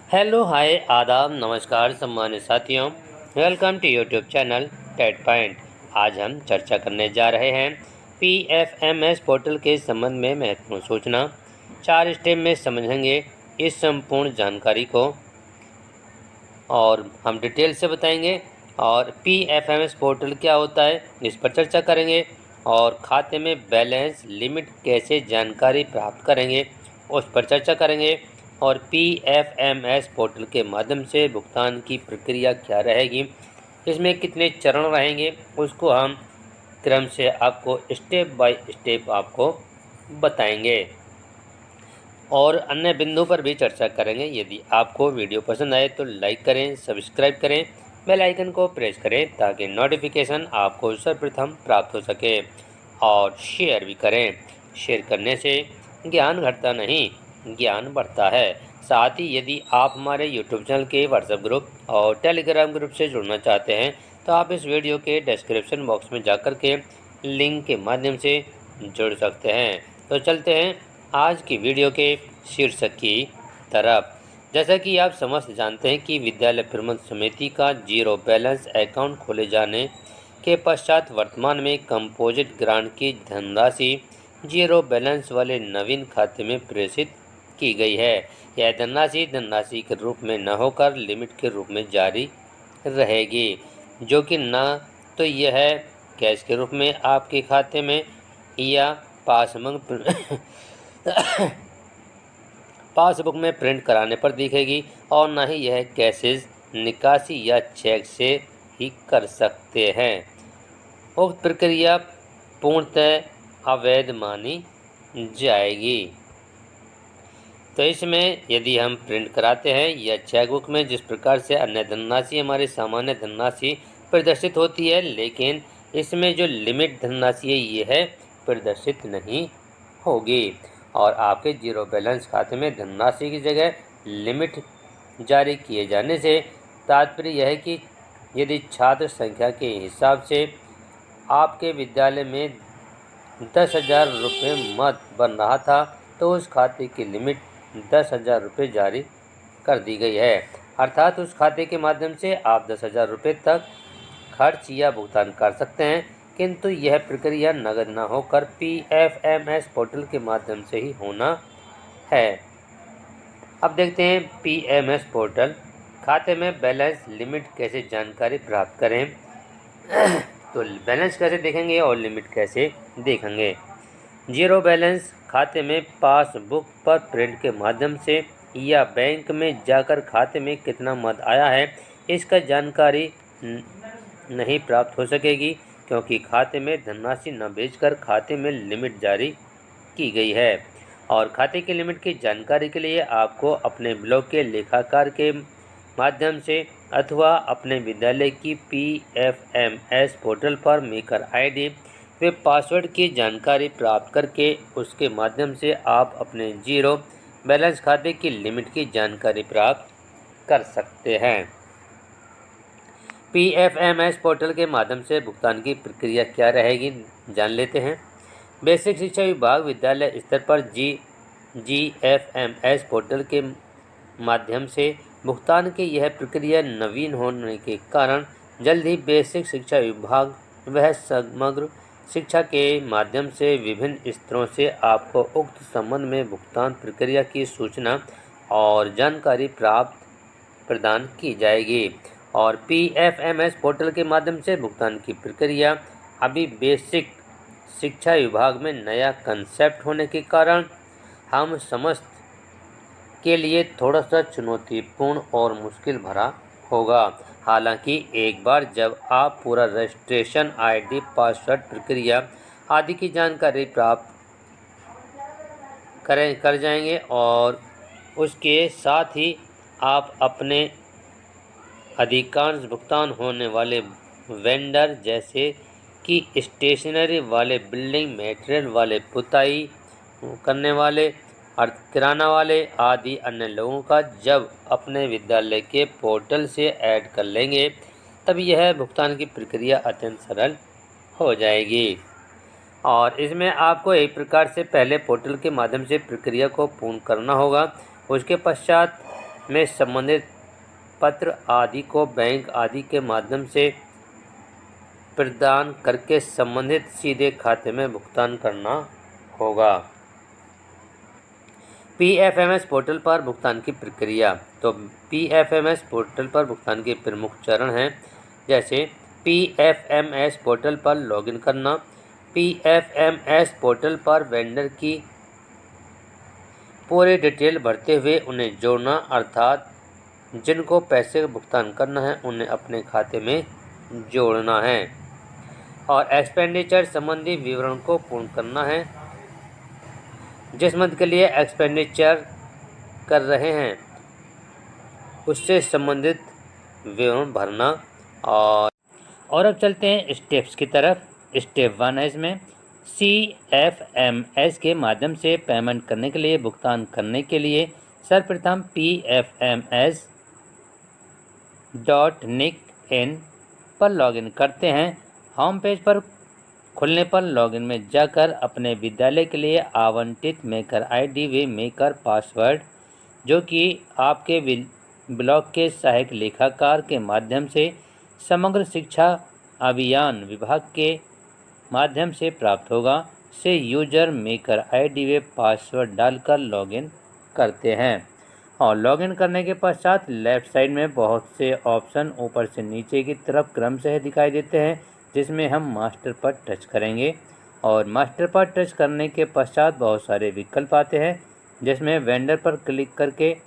Hello hi आदाब नमस्कार सम्मानित साथियों। Welcome to YouTube channel TET point. आज हम चर्चा करने जा रहे हैं पीएफएमएस पोर्टल के संबंध में महत्वपूर्ण सूचना। 4 स्टेप में समझेंगे इस संपूर्ण जानकारी को और हम डिटेल से बताएंगे। और पीएफएमएस पोर्टल क्या होता है इस पर चर्चा करेंगे, और खाते में बैलेंस लिमिट कैसे जानकारी प्राप्त करेंगे उस पर चर्चा करेंगे। और पीएफएमएस पोर्टल के माध्यम से भुगतान की प्रक्रिया क्या रहेगी, इसमें कितने चरण रहेंगे, उसको हम क्रम से आपको स्टेप बाय स्टेप आपको बताएंगे और अन्य बिंदु पर भी चर्चा करेंगे। यदि आपको वीडियो पसंद आए तो लाइक करें, सब्सक्राइब करें, बेल आइकन को प्रेस करें ताकि नोटिफिकेशन आपको सर्वप्रथम प्राप्त हो सके, और शेयर भी करें। शेयर करने से ज्ञान घटता नहीं, ज्ञान बढ़ता है। साथ ही यदि आप हमारे यूट्यूब चैनल के व्हाट्सएप ग्रुप और टेलीग्राम ग्रुप से जुड़ना चाहते हैं तो आप इस वीडियो के डिस्क्रिप्शन बॉक्स में जाकर के लिंक के माध्यम से जुड़ सकते हैं। तो चलते हैं आज की वीडियो के शीर्षक की तरफ। जैसा कि आप समस्त जानते हैं कि विद्यालय प्रबंधन समिति का जीरो बैलेंस अकाउंट खोले जाने के पश्चात वर्तमान में कंपोजिट ग्रांट की धनराशि जीरो बैलेंस वाले नवीन खाते में प्रेषित की गई है। यह धनराशि के रूप में न होकर लिमिट के रूप में जारी रहेगी, जो कि न तो यह कैश के रूप में आपके खाते में या पासबुक में प्रिंट कराने पर दिखेगी, और न ही यह कैशेज निकासी या चेक से ही कर सकते हैं। उक्त प्रक्रिया पूर्णतः अवैध मानी जाएगी। तो इसमें यदि हम प्रिंट कराते हैं या चेकबुक में जिस प्रकार से अन्य धनराशि हमारी सामान्य धनराशि प्रदर्शित होती है, लेकिन इसमें जो लिमिट धनराशि है यह प्रदर्शित नहीं होगी, और आपके जीरो बैलेंस खाते में धनराशि की जगह लिमिट जारी किए जाने से तात्पर्य यह है कि यदि छात्र संख्या के हिसाब से आपके विद्यालय में 10,000 रुपये मद बन रहा था तो उस खाते की लिमिट 10,000 रुपये जारी कर दी गई है। अर्थात उस खाते के माध्यम से आप 10,000 रुपये तक खर्च या भुगतान कर सकते हैं, किंतु यह प्रक्रिया नगद न होकर पीएफएमएस पोर्टल के माध्यम से ही होना है। अब देखते हैं पीएमएस पोर्टल खाते में बैलेंस लिमिट कैसे जानकारी प्राप्त करें। तो बैलेंस कैसे देखेंगे और लिमिट कैसे देखेंगे। जीरो बैलेंस खाते में पासबुक पर प्रिंट के माध्यम से या बैंक में जाकर खाते में कितना मद आया है इसका जानकारी नहीं प्राप्त हो सकेगी, क्योंकि खाते में धनराशि न भेजकर खाते में लिमिट जारी की गई है। और खाते की लिमिट की जानकारी के लिए आपको अपने ब्लॉक के लेखाकार के माध्यम से अथवा अपने विद्यालय की पीएफएमएस पोर्टल पर मेकर आईडी व पासवर्ड की जानकारी प्राप्त करके उसके माध्यम से आप अपने जीरो बैलेंस खाते की लिमिट की जानकारी प्राप्त कर सकते हैं। पीएफएमएस पोर्टल के माध्यम से भुगतान की प्रक्रिया क्या रहेगी जान लेते हैं। बेसिक शिक्षा विभाग विद्यालय स्तर पर जीएफएमएस पोर्टल के माध्यम से भुगतान की यह प्रक्रिया नवीन होने के कारण जल्द ही बेसिक शिक्षा विभाग वह समग्र शिक्षा के माध्यम से विभिन्न स्तरों से आपको उक्त संबंध में भुगतान प्रक्रिया की सूचना और जानकारी प्रदान की जाएगी। और पीएफएमएस पोर्टल के माध्यम से भुगतान की प्रक्रिया अभी बेसिक शिक्षा विभाग में नया कंसेप्ट होने के कारण हम समस्त के लिए थोड़ा सा चुनौतीपूर्ण और मुश्किल भरा होगा। हालांकि एक बार जब आप पूरा रजिस्ट्रेशन आईडी पासवर्ड प्रक्रिया आदि की जानकारी प्राप्त कर जाएंगे और उसके साथ ही आप अपने अधिकांश भुगतान होने वाले वेंडर जैसे कि स्टेशनरी वाले, बिल्डिंग मटेरियल वाले, पुताई करने वाले, किराना वाले आदि अन्य लोगों का जब अपने विद्यालय के पोर्टल से ऐड कर लेंगे तब यह भुगतान की प्रक्रिया अत्यंत सरल हो जाएगी। और इसमें आपको एक प्रकार से पहले पोर्टल के माध्यम से प्रक्रिया को पूर्ण करना होगा। उसके पश्चात में संबंधित पत्र आदि को बैंक आदि के माध्यम से प्रदान करके संबंधित सीधे खाते में भुगतान करना होगा। पीएफएमएस पोर्टल पर भुगतान की प्रक्रिया। तो पीएफएमएस पोर्टल पर भुगतान के प्रमुख चरण हैं, जैसे पीएफएमएस पोर्टल पर लॉगिन करना। पीएफएमएस पोर्टल पर वेंडर की पूरी डिटेल भरते हुए उन्हें जोड़ना, अर्थात जिनको पैसे का भुगतान करना है उन्हें अपने खाते में जोड़ना है। और एक्सपेंडिचर संबंधी विवरण को पूर्ण करना है। जिस मद के लिए एक्सपेंडिचर कर रहे हैं उससे संबंधित विवरण भरना। और अब चलते हैं स्टेप्स की तरफ। स्टेप 1 है इसमें CFMS के माध्यम से पेमेंट करने के लिए भुगतान करने के लिए सर्वप्रथम pfms.nic.in पर लॉगिन करते हैं। होम पेज पर खुलने पर लॉगिन में जाकर अपने विद्यालय के लिए आवंटित मेकर आईडी व मेकर पासवर्ड, जो कि आपके ब्लॉक के सहायक लेखाकार के माध्यम से समग्र शिक्षा अभियान विभाग के माध्यम से प्राप्त होगा, से यूजर मेकर आईडी व पासवर्ड डालकर लॉगिन करते हैं। और लॉगिन करने के पश्चात लेफ्ट साइड में बहुत से ऑप्शन ऊपर से नीचे की तरफ क्रमशः दिखाई देते हैं, जिसमें हम मास्टर पर टच करेंगे। और मास्टर पर टच करने के पश्चात बहुत सारे विकल्प आते हैं, जिसमें वेंडर पर क्लिक करके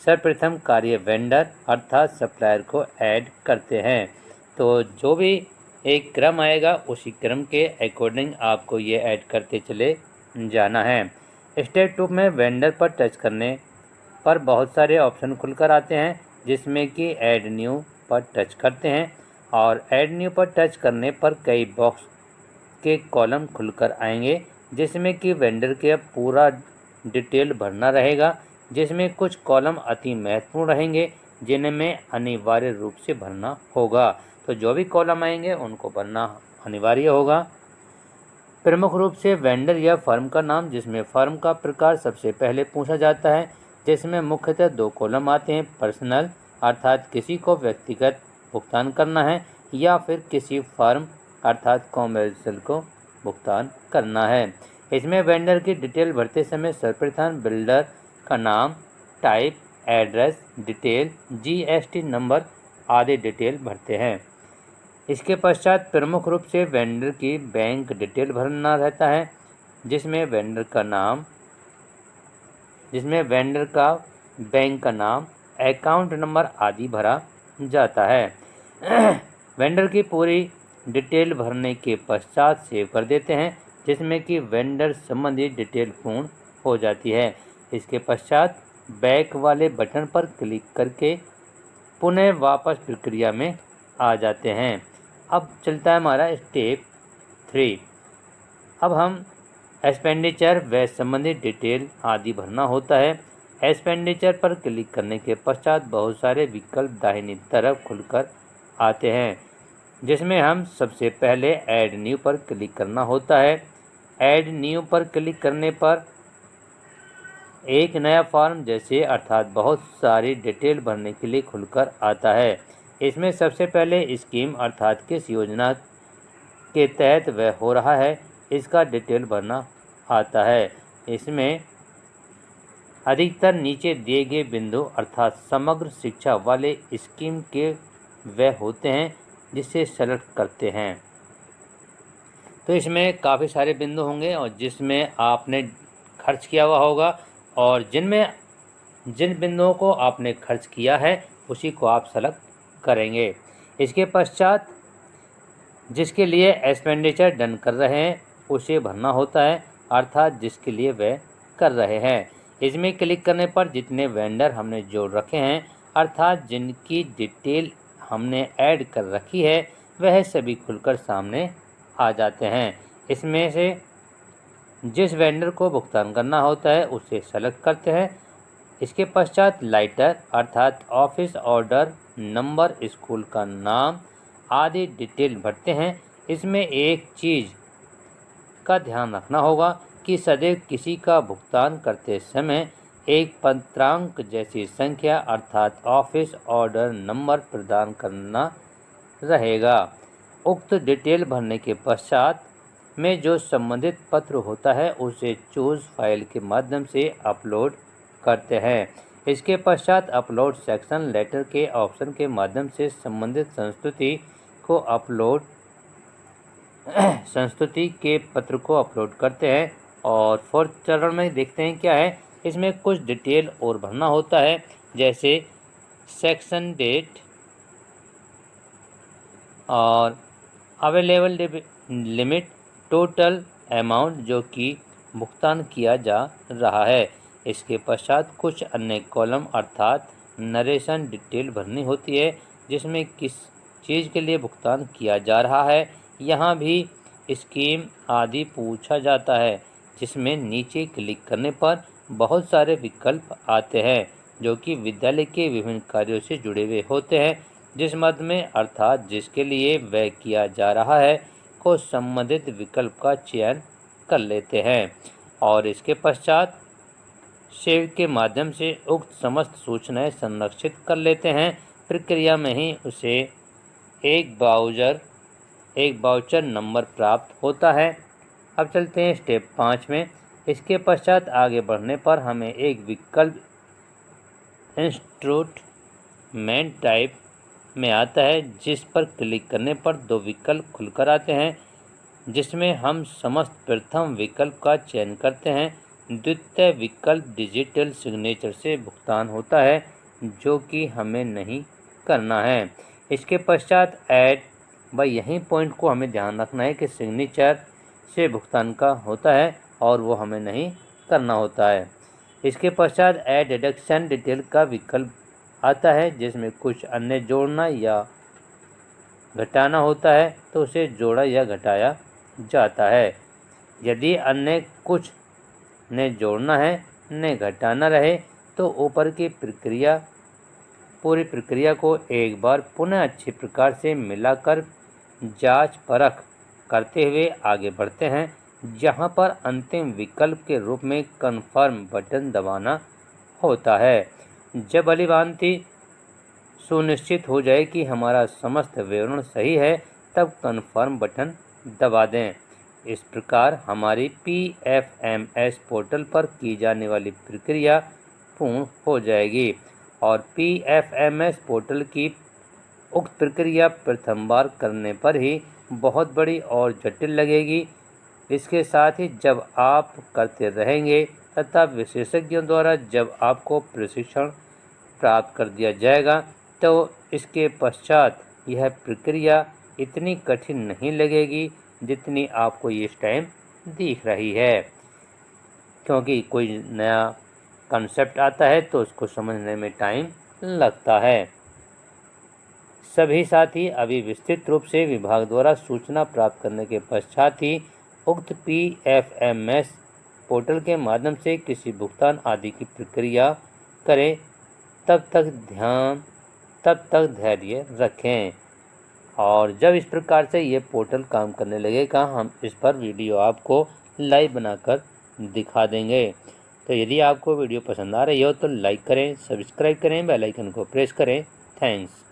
सर्वप्रथम कार्य वेंडर अर्थात सप्लायर को ऐड करते हैं। तो जो भी एक क्रम आएगा उसी क्रम के अकॉर्डिंग आपको ये ऐड करते चले जाना है। स्टेप 2 में वेंडर पर टच करने पर बहुत सारे ऑप्शन खुलकर आते हैं, जिसमें कि ऐड न्यू पर टच करते हैं। और ऐड न्यू पर टच करने पर कई बॉक्स के कॉलम खुलकर आएंगे, जिसमें कि वेंडर के पूरा डिटेल भरना रहेगा, जिसमें कुछ कॉलम अति महत्वपूर्ण रहेंगे जिनमें अनिवार्य रूप से भरना होगा। तो जो भी कॉलम आएंगे उनको भरना अनिवार्य होगा। प्रमुख रूप से वेंडर या फर्म का नाम, जिसमें फर्म का प्रकार सबसे पहले पूछा जाता है, जिसमें मुख्यतः 2 कॉलम आते हैं। पर्सनल अर्थात किसी को व्यक्तिगत भुगतान करना है, या फिर किसी फर्म अर्थात कॉमर्शियल को भुगतान करना है। इसमें वेंडर की डिटेल भरते समय सर्वप्रथम बिल्डर का नाम, type, address detail, GST number आदि डिटेल भरते हैं। इसके पश्चात प्रमुख रूप से वेंडर की बैंक डिटेल भरना रहता है, जिसमें वेंडर का बैंक का नाम, अकाउंट नंबर आदि भरा जाता है। वेंडर की पूरी डिटेल भरने के पश्चात सेव कर देते हैं, जिसमें कि वेंडर संबंधी डिटेल पूर्ण हो जाती है। इसके पश्चात बैक वाले बटन पर क्लिक करके पुनः वापस प्रक्रिया में आ जाते हैं। अब चलता है हमारा स्टेप 3। अब हम एक्सपेंडिचर व संबंधित डिटेल आदि भरना होता है। एक्सपेंडिचर पर क्लिक करने के पश्चात बहुत सारे विकल्प दाहिनी तरफ खुलकर आते हैं, जिसमें हम सबसे पहले ऐड न्यू पर क्लिक करना होता है। ऐड न्यू पर क्लिक करने पर एक नया फॉर्म जैसे अर्थात बहुत सारी डिटेल भरने के लिए खुलकर आता है। इसमें सबसे पहले स्कीम अर्थात किस योजना के तहत वह हो रहा है इसका डिटेल भरना आता है। इसमें अधिकतर नीचे दिए गए बिंदु अर्थात समग्र शिक्षा वाले स्कीम के वह होते हैं जिसे सेलेक्ट करते हैं। तो इसमें काफ़ी सारे बिंदु होंगे और जिसमें आपने खर्च किया हुआ होगा, और जिन बिंदुओं को आपने खर्च किया है उसी को आप सेलेक्ट करेंगे। इसके पश्चात जिसके लिए एक्सपेंडिचर डन कर रहे हैं उसे भरना होता है, अर्थात जिसके लिए वह कर रहे हैं। इसमें क्लिक करने पर जितने वेंडर हमने जोड़ रखे हैं अर्थात जिनकी डिटेल हमने ऐड कर रखी है वह सभी खुलकर सामने आ जाते हैं। इसमें से जिस वेंडर को भुगतान करना होता है उसे सेलेक्ट करते हैं। इसके पश्चात लाइटर अर्थात ऑफिस ऑर्डर नंबर, स्कूल का नाम आदि डिटेल भरते हैं। इसमें एक चीज़ का ध्यान रखना होगा कि सदैव किसी का भुगतान करते समय एक पत्रांक जैसी संख्या अर्थात ऑफिस ऑर्डर नंबर प्रदान करना रहेगा। उक्त डिटेल भरने के पश्चात में जो संबंधित पत्र होता है उसे चूज फाइल के माध्यम से अपलोड करते हैं। इसके पश्चात अपलोड सेक्शन लेटर के ऑप्शन के माध्यम से संबंधित संस्तुति के पत्र को अपलोड करते हैं। और फोर्थ चरण में देखते हैं क्या है। इसमें कुछ डिटेल और भरना होता है, जैसे सेक्शन डेट और अवेलेबल लिमिट, टोटल अमाउंट जो कि भुगतान किया जा रहा है। इसके पश्चात कुछ अन्य कॉलम अर्थात नरेशन डिटेल भरनी होती है, जिसमें किस चीज़ के लिए भुगतान किया जा रहा है। यहाँ भी स्कीम आदि पूछा जाता है, जिसमें नीचे क्लिक करने पर बहुत सारे विकल्प आते हैं जो कि विद्यालय के विभिन्न कार्यों से जुड़े हुए होते हैं। जिस मद में अर्थात जिसके लिए व्यय किया जा रहा है को संबंधित विकल्प का चयन कर लेते हैं और इसके पश्चात सेव के माध्यम से उक्त समस्त सूचनाएं संरक्षित कर लेते हैं। प्रक्रिया में ही उसे एक वाउचर नंबर प्राप्त होता है। अब चलते हैं स्टेप 5 में। इसके पश्चात आगे बढ़ने पर हमें एक विकल्प इंस्ट्रूमेंट टाइप में आता है, जिस पर क्लिक करने पर 2 विकल्प खुलकर आते हैं, जिसमें हम समस्त प्रथम विकल्प का चयन करते हैं। द्वितीय विकल्प डिजिटल सिग्नेचर से भुगतान होता है, जो कि हमें नहीं करना है। इसके पश्चात ऐड यही पॉइंट को हमें ध्यान रखना है कि सिग्नेचर से भुगतान का होता है और वो हमें नहीं करना होता है। इसके पश्चात ऐड डिडक्शन डिटेल का विकल्प आता है, जिसमें कुछ अन्य जोड़ना या घटाना होता है तो उसे जोड़ा या घटाया जाता है। यदि अन्य कुछ ने जोड़ना है ने घटाना रहे तो ऊपर की पूरी प्रक्रिया को एक बार पुनः अच्छी प्रकार से मिलाकर जांच परख करते हुए आगे बढ़ते हैं, जहां पर अंतिम विकल्प के रूप में कन्फर्म बटन दबाना होता है। जब भलीभांति सुनिश्चित हो जाए कि हमारा समस्त विवरण सही है, तब कन्फर्म बटन दबा दें। इस प्रकार हमारी PFMS पोर्टल पर की जाने वाली प्रक्रिया पूर्ण हो जाएगी और PFMS पोर्टल की उक्त प्रक्रिया प्रथम बार करने पर ही बहुत बड़ी और जटिल लगेगी। इसके साथ ही जब आप करते रहेंगे तथा विशेषज्ञों द्वारा जब आपको प्रशिक्षण प्राप्त कर दिया जाएगा तो इसके पश्चात यह प्रक्रिया इतनी कठिन नहीं लगेगी जितनी आपको इस टाइम दिख रही है, क्योंकि कोई नया कंसेप्ट आता है तो उसको समझने में टाइम लगता है। सभी साथी अभी विस्तृत रूप से विभाग द्वारा सूचना प्राप्त करने के पश्चात ही उक्त PFMS पोर्टल के माध्यम से किसी भुगतान आदि की प्रक्रिया करें। तब तक धैर्य रखें और जब इस प्रकार से ये पोर्टल काम करने लगेगा हम इस पर वीडियो आपको लाइव बनाकर दिखा देंगे। तो यदि आपको वीडियो पसंद आ रही हो तो लाइक करें, सब्सक्राइब करें, बेल आइकन को प्रेस करें। थैंक्स।